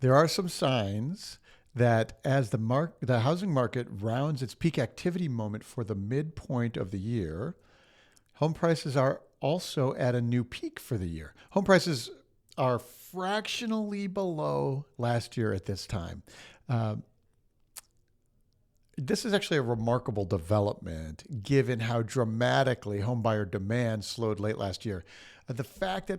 There are some signs that as the housing market rounds its peak activity moment for the midpoint of the year, home prices are also at a new peak for the year. Home prices are fractionally below last year at this time. Uh, this is actually a remarkable development given how dramatically homebuyer demand slowed late last year. The fact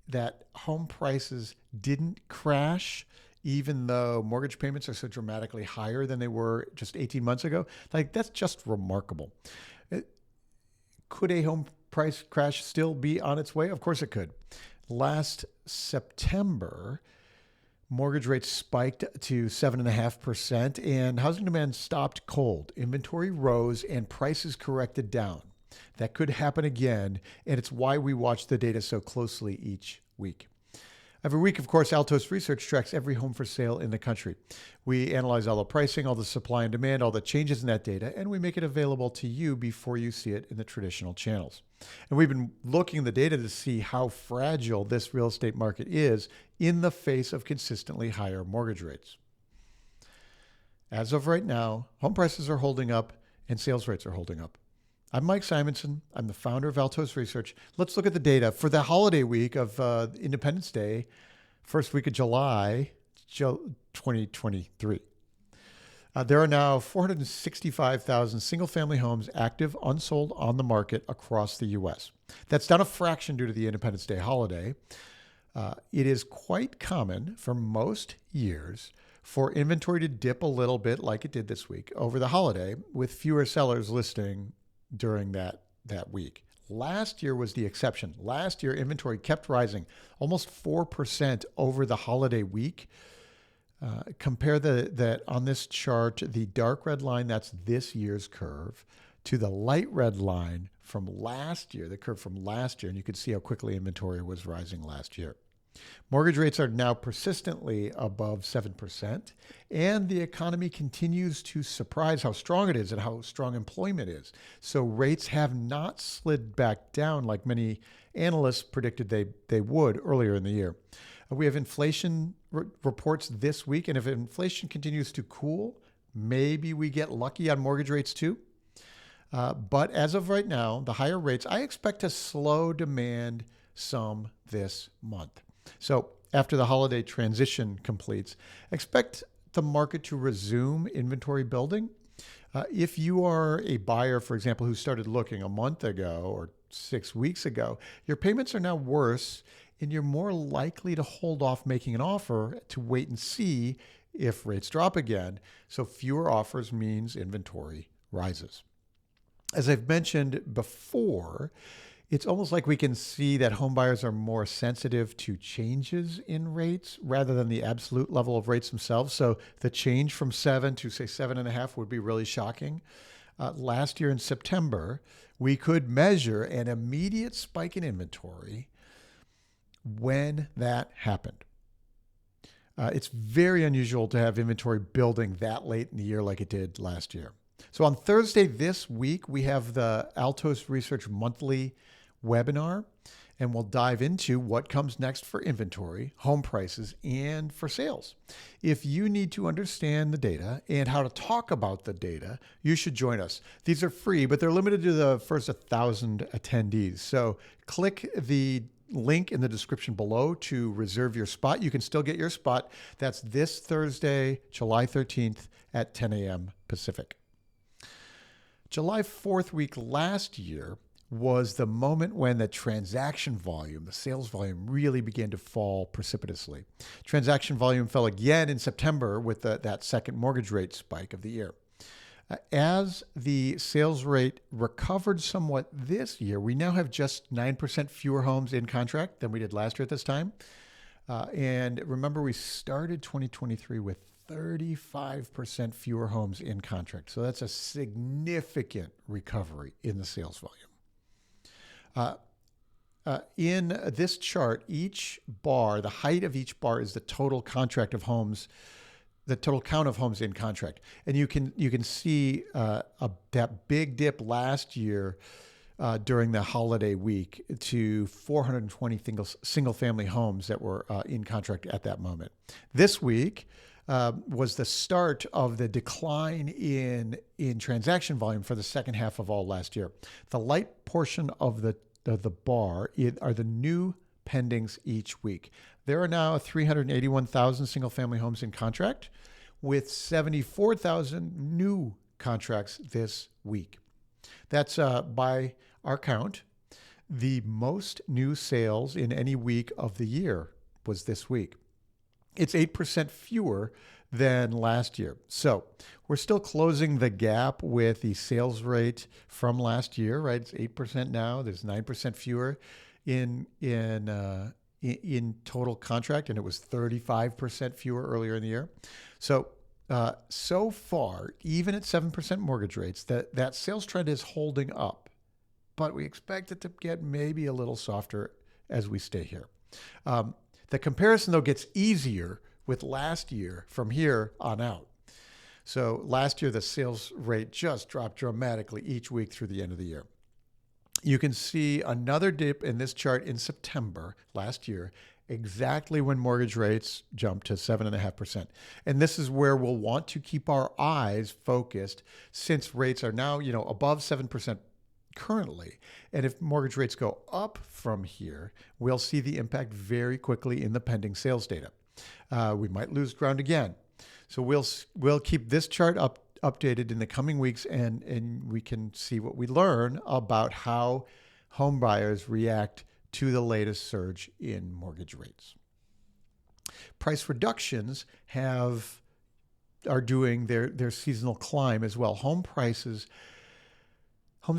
that home prices didn't crash even though mortgage payments are so dramatically higher than they were just 18 months ago, like that's just remarkable. Could a home price crash still be on its way? Of course it could. Last September, mortgage rates spiked to 7.5%, and housing demand stopped cold. Inventory rose and prices corrected down. That could happen again, and it's why we watch the data so closely each week. Every week, of course, Altos Research tracks every home for sale in the country. We analyze all the pricing, all the supply and demand, all the changes in that data, and we make it available to you before you see it in the traditional channels. And we've been looking at the data to see how fragile this real estate market is in the face of consistently higher mortgage rates. As of right now, home prices are holding up and sales rates are holding up. I'm Mike Simonsen. I'm the founder of Altos Research. Let's look at the data for the holiday week of Independence Day, first week of July, 2023. There are now 465,000 single-family homes active, unsold on the market across the U.S. That's down a fraction due to the Independence Day holiday. It is quite common for most years for inventory to dip a little bit like it did this week over the holiday, with fewer sellers listing during that week. Last year was the exception. Last year, inventory kept rising almost 4% over the holiday week. Compare that on this chart, the dark red line, that's this year's curve, to the light red line from last year, the curve from last year, and you can see how quickly inventory was rising last year. Mortgage rates are now persistently above 7%, and the economy continues to surprise how strong it is and how strong employment is. So rates have not slid back down like many analysts predicted they would earlier in the year. We have inflation reports this week, and if inflation continues to cool, maybe we get lucky on mortgage rates too. But as of right now, the higher rates, I expect to slow demand some this month. So after the holiday transition completes, expect the market to resume inventory building. If you are a buyer, for example, who started looking a month ago or 6 weeks ago, your payments are now worse and you're more likely to hold off making an offer to wait and see if rates drop again. So fewer offers means inventory rises. As I've mentioned before, it's almost like we can see that home buyers are more sensitive to changes in rates rather than the absolute level of rates themselves. So the change from 7 to say 7.5 would be really shocking. Last year in September, we could measure an immediate spike in inventory when that happened. It's very unusual to have inventory building that late in the year like it did last year. So on Thursday this week, we have the Altos Research monthly webinar, and we'll dive into what comes next for inventory, home prices, and for sales. If you need to understand the data and how to talk about the data, you should join us. These are free, but they're limited to the first 1,000 attendees. So click the link in the description below to reserve your spot. You can still get your spot. That's this Thursday, July 13th at 10 a.m. Pacific. July 4th week last year was the moment when the transaction volume, the sales volume, really began to fall precipitously. Transaction volume fell again in September with that second mortgage rate spike of the year. As the sales rate recovered somewhat this year, we now have just 9% fewer homes in contract than we did last year at this time. And remember, we started 2023 with 35% fewer homes in contract. So that's a significant recovery in the sales volume. In this chart, each bar, the height of each bar is the total contract of homes, the total count of homes in contract. And you can see that big dip last year during the holiday week to 420 single-family homes that were in contract at that moment. This week was the start of the decline in transaction volume for the second half of all last year. The light portion of the bar are the new pendings each week. There are now 381,000 single-family homes in contract, with 74,000 new contracts this week. That's by our count, the most new sales in any week of the year was this week. It's 8% fewer than last year. So we're still closing the gap with the sales rate from last year, right? It's 8% now. There's 9% fewer in total contract, and it was 35% fewer earlier in the year. So so far, even at 7% mortgage rates, that sales trend is holding up, but we expect it to get maybe a little softer as we stay here. The comparison, though, gets easier with last year from here on out. So last year, the sales rate just dropped dramatically each week through the end of the year. You can see another dip in this chart in September last year, exactly when mortgage rates jumped to 7.5%. And this is where we'll want to keep our eyes focused, since rates are now, above 7% currently. And if mortgage rates go up from here, we'll see the impact very quickly in the pending sales data. We might lose ground again. So we'll keep this chart updated in the coming weeks, and we can see what we learn about how home buyers react to the latest surge in mortgage rates. Price reductions are doing their seasonal climb as well. Homes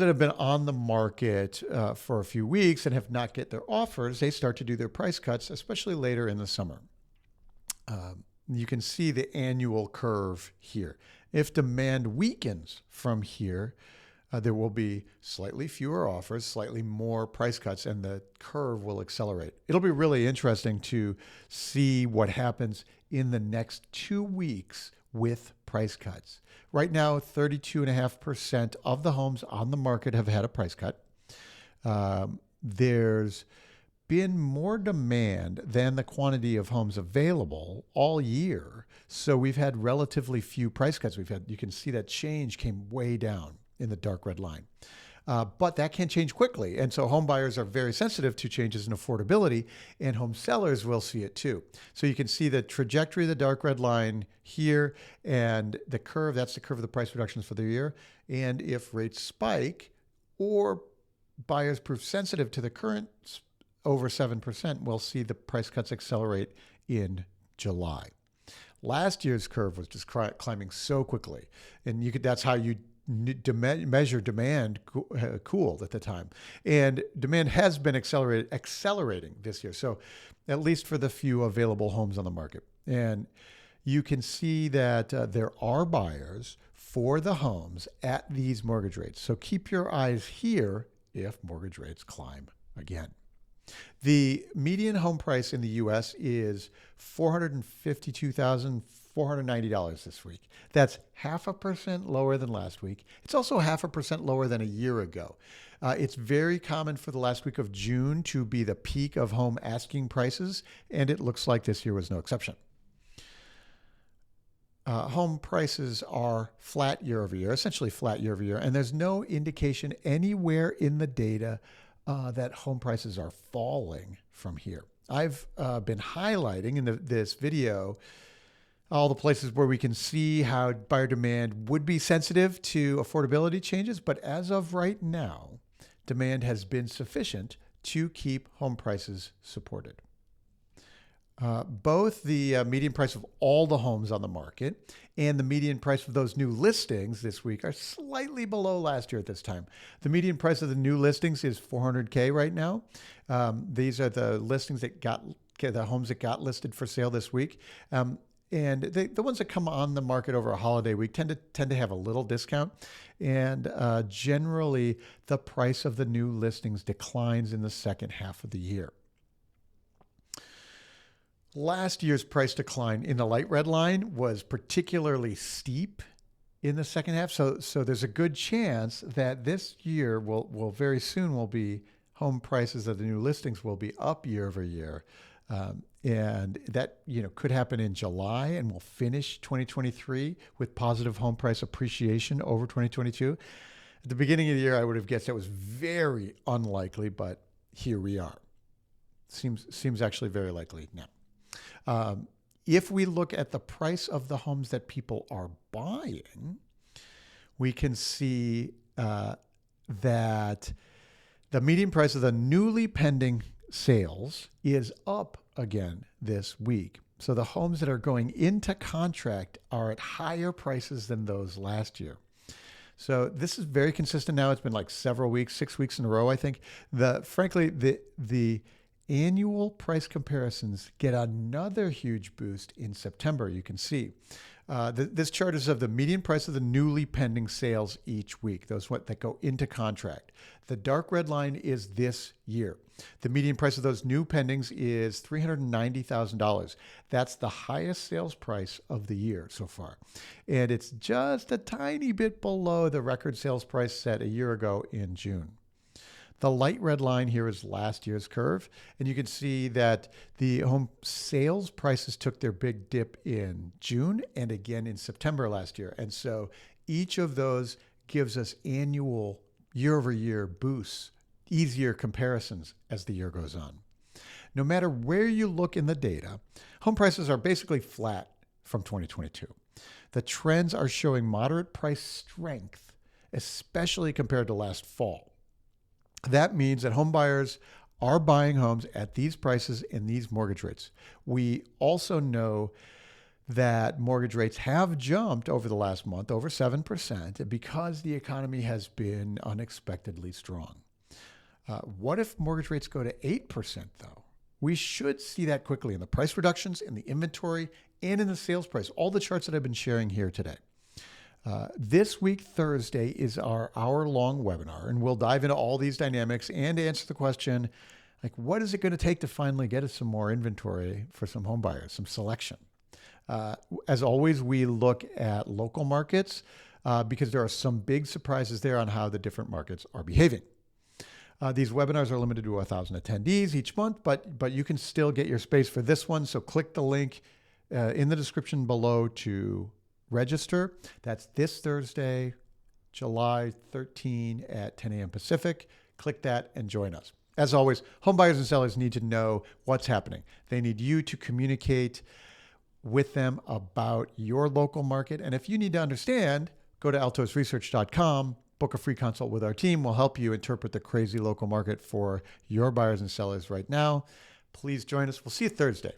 that have been on the market for a few weeks and have not get their offers, they start to do their price cuts, especially later in the summer. You can see the annual curve here. If demand weakens from here, there will be slightly fewer offers, slightly more price cuts, and the curve will accelerate. It'll be really interesting to see what happens in the next 2 weeks with price cuts. Right now, 32.5% of the homes on the market have had a price cut. There's been more demand than the quantity of homes available all year. So we've had relatively few price cuts. You can see that change came way down in the dark red line. But that can change quickly. And so home buyers are very sensitive to changes in affordability, and home sellers will see it too. So you can see the trajectory of the dark red line here, and the curve, that's the curve of the price reductions for the year. And if rates spike or buyers prove sensitive to the current over 7%, we'll see the price cuts accelerate in July. Last year's curve was just climbing so quickly, and that's how you measure demand cooled at the time. And demand has been accelerating this year. So at least for the few available homes on the market. And you can see that there are buyers for the homes at these mortgage rates. So keep your eyes here if mortgage rates climb again. The median home price in the U.S. is $452,490 this week. That's 0.5% lower than last week. It's also 0.5% lower than a year ago. It's very common for the last week of June to be the peak of home asking prices, and it looks like this year was no exception. Home prices are flat year over year, essentially flat year over year, and there's no indication anywhere in the data that home prices are falling from here. I've been highlighting in this video all the places where we can see how buyer demand would be sensitive to affordability changes, but as of right now, demand has been sufficient to keep home prices supported. Both the median price of all the homes on the market and the median price of those new listings this week are slightly below last year at this time. The median price of the new listings is $400K right now. These are the listings the homes that got listed for sale this week. And the ones that come on the market over a holiday week tend to have a little discount. And generally, the price of the new listings declines in the second half of the year. Last year's price decline in the light red line was particularly steep in the second half. So there's a good chance that this year will very soon will be home prices of the new listings will be up year over year. And that, could happen in July, and we'll finish 2023 with positive home price appreciation over 2022. At the beginning of the year, I would have guessed that was very unlikely, but here we are. Seems actually very likely now. If we look at the price of the homes that people are buying, we can see that the median price of the newly pending sales is up again this week. So the homes that are going into contract are at higher prices than those last year. So this is very consistent now. It's been like several weeks, 6 weeks in a row, I think. Frankly, the annual price comparisons get another huge boost in September. You can see this chart is of the median price of the newly pending sales each week, those that go into contract. The dark red line is this year. The median price of those new pendings is $390,000. That's the highest sales price of the year so far. And it's just a tiny bit below the record sales price set a year ago in June. The light red line here is last year's curve, and you can see that the home sales prices took their big dip in June and again in September last year. And so each of those gives us annual year-over-year boosts, easier comparisons as the year goes on. No matter where you look in the data, home prices are basically flat from 2022. The trends are showing moderate price strength, especially compared to last fall. That means that home buyers are buying homes at these prices and these mortgage rates. We also know that mortgage rates have jumped over the last month, over 7%, because the economy has been unexpectedly strong. What if mortgage rates go to 8%, though? We should see that quickly in the price reductions, in the inventory, and in the sales price, all the charts that I've been sharing here today. This week, Thursday, is our hour-long webinar, and we'll dive into all these dynamics and answer the question, what is it going to take to finally get us some more inventory for some home buyers, some selection? As always, we look at local markets because there are some big surprises there on how the different markets are behaving. These webinars are limited to 1,000 attendees each month, but you can still get your space for this one. So click the link in the description below to register. That's this Thursday, July 13 at 10 a.m. Pacific. Click that and join us. As always, home buyers and sellers need to know what's happening. They need you to communicate with them about your local market. And if you need to understand, go to altosresearch.com, book a free consult with our team. We'll help you interpret the crazy local market for your buyers and sellers right now. Please join us. We'll see you Thursday.